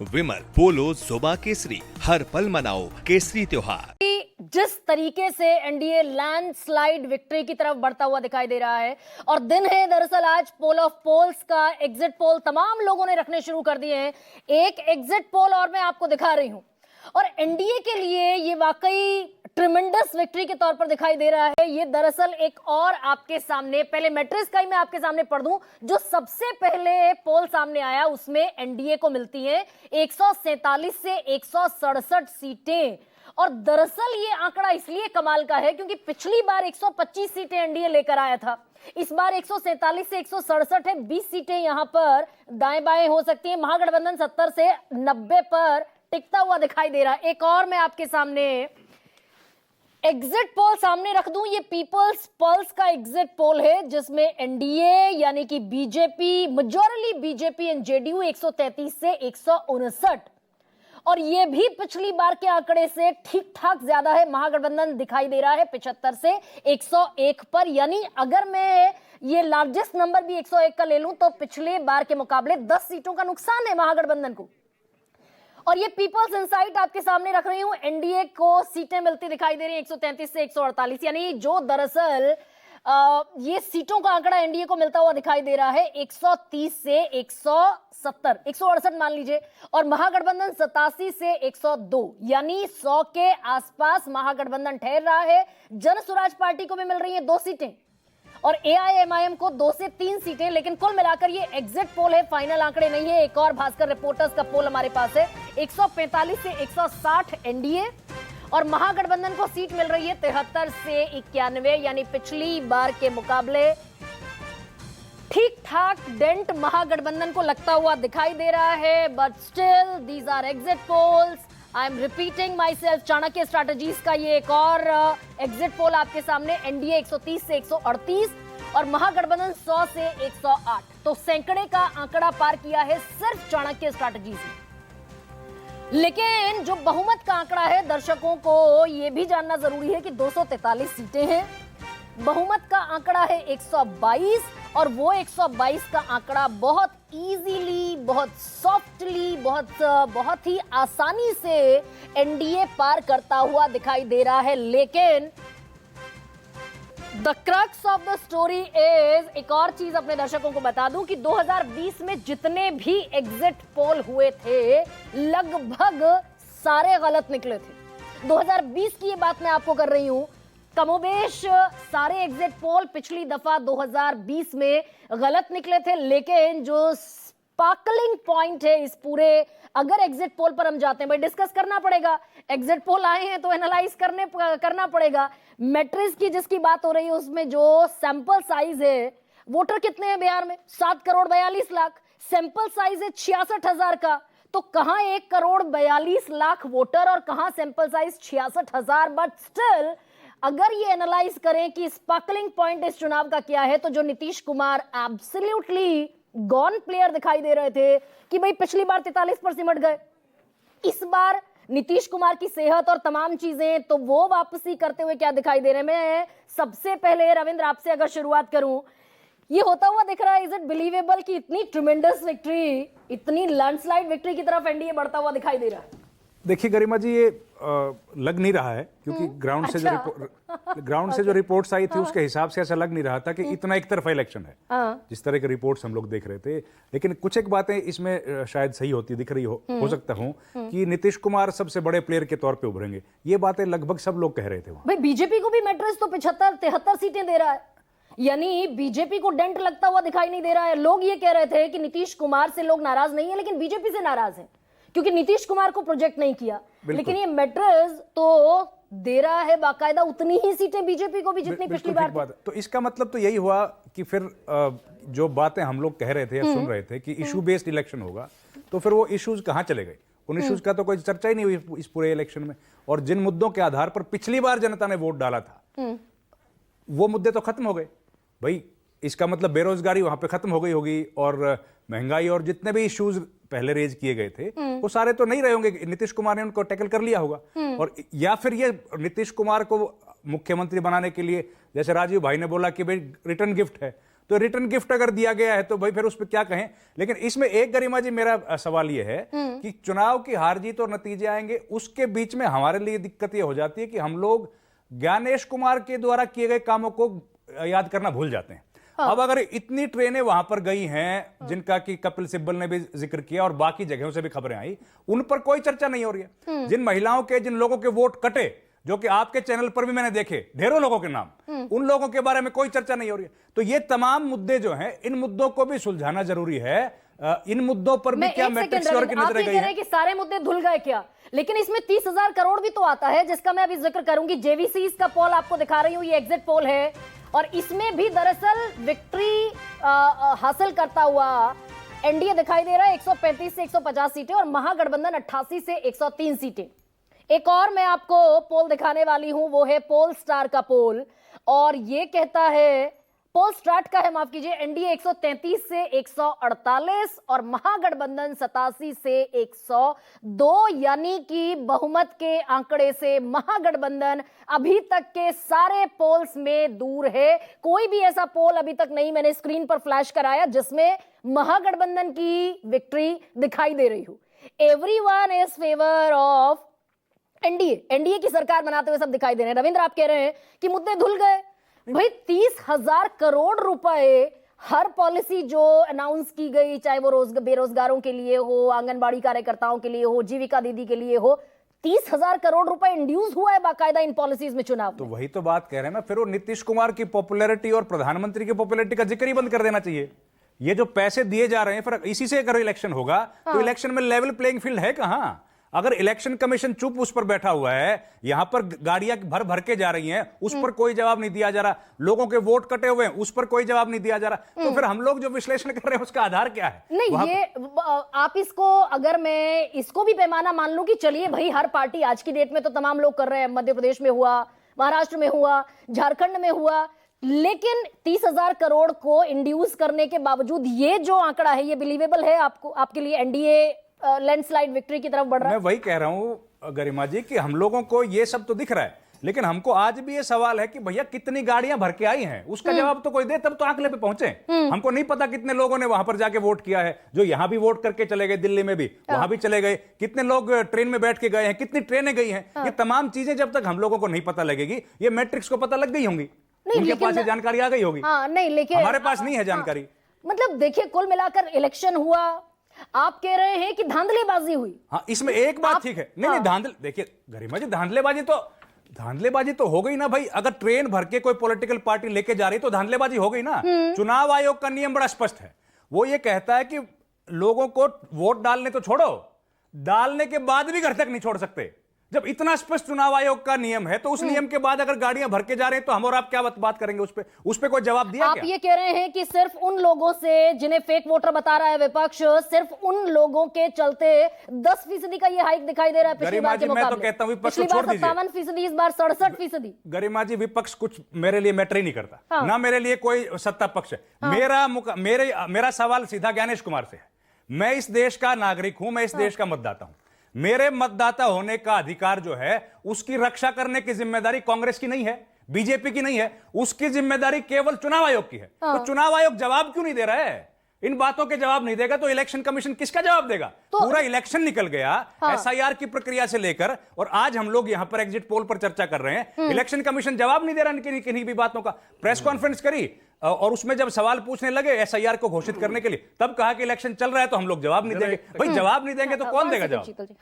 विमल, पोलो, जोमा केसरी, हर पल मनाओ केसरी त्योहार। जिस तरीके से एनडीए लैंडस्लाइड विक्ट्री की तरफ बढ़ता हुआ दिखाई दे रहा है और दिन है दरअसल आज पोल ऑफ पोल्स का, एग्जिट पोल तमाम लोगों ने रखने शुरू कर दिए हैं। एक एग्जिट पोल और मैं आपको दिखा रही हूं और एनडीए के लिए ये वाकई ट्रिमेंडस विक्ट्री के तौर पर दिखाई दे रहा है। ये दरअसल एक और आपके सामने, पहले मैट्रिक्स का ही मैं आपके सामने पढ़ दूं। जो सबसे पहले पोल सामने आया उसमें एनडीए को मिलती है 147 से 167 सीटें। और दरअसल ये आंकड़ा इसलिए कमाल का है क्योंकि पिछली बार 125 सीटें एनडीए लेकर आया था, इस बार 147 से 167 है। 20 सीटें यहां पर दाएं बाएं हो सकती हैं। महागठबंधन 70 से 90 पर टिकता हुआ दिखाई दे रहा है। एक और मैं आपके सामने एग्जिट पोल सामने रख दूं, ये पीपल्स पल्स का एग्जिट पोल है जिसमें एनडीए यानी कि BJP, majority BJP and JDU 133 से 159, और ये भी पिछली बार के आंकड़े से ठीक ठाक ज्यादा है। महागठबंधन दिखाई दे रहा है 75 से 101 पर, यानी अगर मैं ये लार्जेस्ट नंबर भी 101 का ले लूं तो पिछले बार के मुकाबले 10 सीटों का नुकसान है महागठबंधन को। और ये पीपल्स इंसाइट आपके सामने रख रही हूं, एनडीए को सीटें मिलती दिखाई दे रही हैं 133 से 148, यानी जो दरअसल ये सीटों का आंकड़ा एनडीए को मिलता हुआ दिखाई दे रहा है 130 से 170, 168 मान लीजिए, और महागठबंधन 87 से 102, यानी 100 के आसपास महागठबंधन ठहर रहा है। जन स्वराज पार्टी को भी मिल रही है 2 सीटें और एआईएमआईएम को 2 से 3 सीटें। लेकिन कुल मिलाकर ये एग्जिट पोल है, फाइनल आंकड़े नहीं है। एक और भास्कर रिपोर्टर्स का पोल हमारे पास है, 145 से 160 एनडीए और महागठबंधन को सीट मिल रही है 73 से 91, यानी पिछली बार के मुकाबले ठीक ठाक डेंट महागठबंधन को लगता हुआ दिखाई दे रहा है। But still these are exit polls, I am repeating myself. Chanakya strategies का ये एक और एग्जिट पोल आपके सामने, एनडीए 130 से 138 और महागठबंधन 100 से 108, तो सैकड़े का आंकड़ा पार किया है सिर्फ चाणक्य स्ट्रैटेजीज ने। लेकिन जो बहुमत का आंकड़ा है, दर्शकों को यह भी जानना जरूरी है कि 243 सीटें हैं, बहुमत का आंकड़ा है 122 और वो 122 का आंकड़ा बहुत इजीली, बहुत सॉफ्टली, बहुत ही आसानी से एनडीए पार करता हुआ दिखाई दे रहा है। लेकिन the crux of the story is, एक और चीज अपने दर्शकों को बता दूं कि 2020 में जितने भी एग्जिट पोल हुए थे लगभग सारे गलत निकले थे। 2020 की ये बात मैं आपको कर रही हूं, कमोबेश सारे एग्जिट पोल पिछली दफा 2020 में गलत निकले थे। लेकिन जो स्पार्कलिंग पॉइंट है इस पूरे, अगर एग्जिट पोल पर हम जाते हैं, भाई डिस्कस करना पड़ेगा, एग्जिट पोल आए हैं तो एनालाइज करना पड़ेगा। मैट्रिक्स की जिसकी बात हो रही है उसमें जो सैंपल साइज है, वोटर कितने हैं बिहार में? 7 करोड़ 42 लाख, सैंपल साइज है 66,000 का, तो कहां 1 करोड़ 42 लाख वोटर और कहां सैंपल साइज 66,000। बट स्टिल अगर ये एनालाइज करें कि स्पार्कलिंग पॉइंट इस चुनाव का क्या है, तो जो Nitish Kumar absolutely gone player दिखाई दे रहे थे कि भाई पिछली बार 43 पर सिमट गए, इस बार नीतीश कुमार की सेहत और तमाम चीजें, तो वो वापसी करते हुए क्या दिखाई दे रहे हैं। मैं सबसे पहले रविंद्र आपसे अगर शुरुआत करूं, ये होता हुआ दिख रहा है, इज इट बिलीवेबल कि इतनी ट्रिमेंडस विक्ट्री, इतनी लैंडस्लाइड विक्ट्री की तरफ एनडीए बढ़ता हुआ दिखाई दे रहा है? देखिए गरिमा जी, ये लग नहीं रहा है क्योंकि ग्राउंड से जो रिपोर्ट्स आई थी उसके हिसाब से ऐसा लग नहीं रहा था कि इतना एक तरफा इलेक्शन है जिस तरह के रिपोर्ट्स हम लोग देख रहे थे। लेकिन कुछ एक बातें इसमें शायद सही होती दिख रही हो सकता हूं कि नीतीश कुमार सबसे बड़े प्लेयर के तौर पे उभरेंगे, ये बातें लगभग सब लोग कह रहे थे। भाई बीजेपी को भी मैट्रिक्स तो 75-73 सीटें दे रहा है, यानी बीजेपी को डेंट लगता हुआ दिखाई नहीं दे रहा है। लोग ये कह रहे थे कि नीतीश कुमार से लोग नाराज नहीं है, लेकिन बीजेपी से नाराज है क्योंकि नीतीश कुमार को प्रोजेक्ट नहीं किया। लेकिन ये मैट्रिक्स तो दे रहा है बाकायदा उतनी ही सीटें बीजेपी को भी जितनी पिछली बार। तो इसका मतलब तो यही हुआ कि फिर जो बातें हम लोग कह रहे थे या सुन रहे थे कि इशू बेस्ड इलेक्शन होगा, तो फिर वो इश्यूज कहां चले गए? उन इश्यूज का तो कोई चर्चा ही नहीं हुई इस पूरे इलेक्शन में। और जिन मुद्दों के आधार पर पिछली बार जनता ने वोट डाला था वो मुद्दे तो खत्म हो गए। भाई इसका मतलब बेरोजगारी वहां पे खत्म हो गई होगी और महंगाई और जितने भी इश्यूज पहले रेज किए गए थे वो सारे तो नहीं रहे होंगे, नीतीश कुमार ने उनको टैकल कर लिया होगा। और या फिर ये नीतीश कुमार को मुख्यमंत्री बनाने के लिए, जैसे राजीव भाई ने बोला कि भाई रिटर्न गिफ्ट है, तो रिटर्न गिफ्ट अगर दिया गया है तो भाई फिर उस पर क्या कहें। लेकिन इसमें एक गरिमा जी मेरा सवाल यह है कि चुनाव की हार जीत और नतीजे आएंगे, उसके बीच में हमारे लिए दिक्कत यह हो जाती है कि हम लोग ज्ञानेश कुमार के द्वारा किए गए कामों को याद करना भूल जाते हैं। अब अगर इतनी ट्रेनें वहां पर गई हैं जिनका कि कपिल सिब्बल ने भी जिक्र किया और बाकी जगहों से भी खबरें आई, उन पर कोई चर्चा नहीं हो रही है। जिन महिलाओं के, जिन लोगों के वोट कटे, जो कि आपके चैनल पर भी मैंने देखे ढेरों लोगों के नाम, उन लोगों के बारे में कोई चर्चा नहीं हो रही है। तो ये तमाम मुद्दे जो हैं, इन मुद्दों को भी सुलझाना जरूरी है। इन मुद्दों पर भी क्या मैट्रिक्स की नजर गई है कि सारे मुद्दे धुल गए क्या? लेकिन इसमें 30,000 करोड़ भी तो आता है, जिसका मैं अभी जिक्र करूंगी। जेवीसी का पोल आपको दिखा रही हूं, ये एग्जिट पोल है और इसमें भी दरअसल विक्ट्री हासिल करता हुआ एनडीए दिखाई दे रहा है 135 से 150 सीटें और महागठबंधन 88 से 103 सीटें। एक और मैं आपको पोल दिखाने वाली हूं, वो है पोल स्टार का पोल और ये कहता है, पोल स्टार्ट का है, माफ कीजिए, एनडीए 133 से 148 और महागठबंधन 87 से 102, यानी कि बहुमत के आंकड़े से महागठबंधन अभी तक के सारे पोल्स में दूर है। कोई भी ऐसा पोल अभी तक नहीं मैंने स्क्रीन पर फ्लैश कराया जिसमें महागठबंधन की विक्ट्री दिखाई दे रही हो। Everyone is favour of NDA की सरकार बनाते हुए सब दिखाई दे रहे हैं। रविंद्र, आप कह रहे हैं कि मुद्दे धुल गए। भाई 30,000 करोड़ रुपए हर पॉलिसी जो अनाउंस की गई, चाहे वो बेरोजगारों के लिए हो, आंगनबाड़ी कार्यकर्ताओं के लिए हो, जीविका दीदी के लिए हो, 30,000 करोड़ रुपए इंड्यूस हुआ है बाकायदा इन पॉलिसीज में चुनाव तो वही तो बात कह रहे हैं ना। फिर वो नीतीश कुमार की पॉपुलैरिटी और प्रधानमंत्री की पॉपुलैरिटी का जिक्र ही बंद कर देना चाहिए। ये जो पैसे दिए जा रहे हैं, फिर इसी से अगर इलेक्शन होगा तो इलेक्शन में लेवल प्लेइंग फील्ड है कहां? अगर इलेक्शन कमीशन चुप उस पर बैठा हुआ है, यहां पर गाड़ियां भर भर के जा रही हैं, उस पर कोई जवाब नहीं दिया जा रहा, लोगों के वोट कटे हुए हैं, उस पर कोई जवाब नहीं दिया जा रहा, तो फिर हम लोग जो विश्लेषण कर रहे हैं उसका आधार क्या है? नहीं, ये आप इसको, अगर मैं इसको भी पैमाना मान लूं कि चलिए भाई हर पार्टी आज की डेट में तो तमाम लोग कर रहे हैं, मध्य प्रदेश में हुआ, महाराष्ट्र में हुआ, झारखंड में हुआ, लेकिन 30,000 करोड़ को इंड्यूस करने के बावजूद ये जो आंकड़ा है, ये बिलीवेबल है आपको, आपके लिए? एनडीए लैंडस्लाइड विक्ट्री की तरफ बढ़ रहा है। मैं वही कह रहा हूं गरिमा जी कि हम लोगों को ये सब तो दिख रहा है, लेकिन हमको आज भी ये सवाल है कि भैया कितनी गाड़ियां भर के आई हैं, उसका जवाब तो कोई दे, तब तो आंकड़े पे पहुंचे। हमको नहीं पता कितने लोगों ने वहां पर जाके वोट किया है, जो यहां भी वोट करके चले गए, दिल्ली में भी, वहां भी चले गए, कितने लोग ट्रेन में बैठ के गए हैं, कितनी ट्रेनें गई हैं। ये तमाम चीजें जब तक हम लोगों को नहीं पता लगेगी, ये मैट्रिक्स को पता लग गई होंगी, उनके पास ये जानकारी आ गई होगी। नहीं, लेकिन हमारे पास नहीं है जानकारी। मतलब देखिए, कुल मिलाकर इलेक्शन हुआ, आप कह रहे हैं कि धांधलीबाजी हुई। हाँ, इसमें एक बात ठीक है। नहीं, देखिए गरिमा जी, धांधलेबाजी तो हो गई ना भाई। अगर ट्रेन भर के कोई पॉलिटिकल पार्टी लेके जा रही तो धांधलेबाजी हो गई ना। चुनाव आयोग का नियम बड़ा स्पष्ट है, वो ये कहता है कि लोगों को वोट डालने तो छोड़ो, डालने के बाद भी घर तक नहीं छोड़ सकते। जब इतना स्पष्ट चुनाव आयोग का नियम है तो उस नियम के बाद अगर गाड़ियां भर के जा रहे हैं तो हम और आप क्या बात करेंगे उस पे कोई जवाब दिया? आप क्या? ये कह रहे हैं कि सिर्फ उन लोगों से जिन्हें फेक वोटर बता रहा है विपक्ष, सिर्फ उन लोगों के चलते 10% का ये हाइक दिखाई दे रहा है पिछली बार के मुकाबले। मैं तो कहता हूं विपक्ष को पिछली बार छोड़ दीजिए। 57%, इस बार 67%। गरिमा जी, विपक्ष कुछ मेरे लिए मैटर ही नहीं करता, ना मेरे लिए कोई सत्ता पक्ष है। मेरा सवाल सीधा ज्ञानेश कुमार से है। मैं इस देश का नागरिक हूं, मैं इस देश का मतदाता हूं। मेरे मतदाता होने का अधिकार जो है, उसकी रक्षा करने की जिम्मेदारी कांग्रेस की नहीं है, बीजेपी की नहीं है, उसकी जिम्मेदारी केवल चुनाव आयोग की है। तो चुनाव आयोग जवाब क्यों नहीं दे रहा है? इन बातों के जवाब नहीं देगा तो इलेक्शन कमीशन किसका जवाब देगा? पूरा इलेक्शन निकल गया एसआईआर की प्रक्रिया से लेकर, और आज हम लोग यहां पर एग्जिट पोल पर चर्चा कर रहे हैं। इलेक्शन कमीशन जवाब नहीं दे रहा किन्हीं भी बातों का। प्रेस कॉन्फ्रेंस करी और उसमें जब सवाल पूछने लगे एसआईआर को घोषित करने के लिए, तब कहा कि इलेक्शन चल रहा है तो हम लोग जवाब नहीं देंगे। भाई जवाब नहीं देंगे तो कौन देगा जवाब?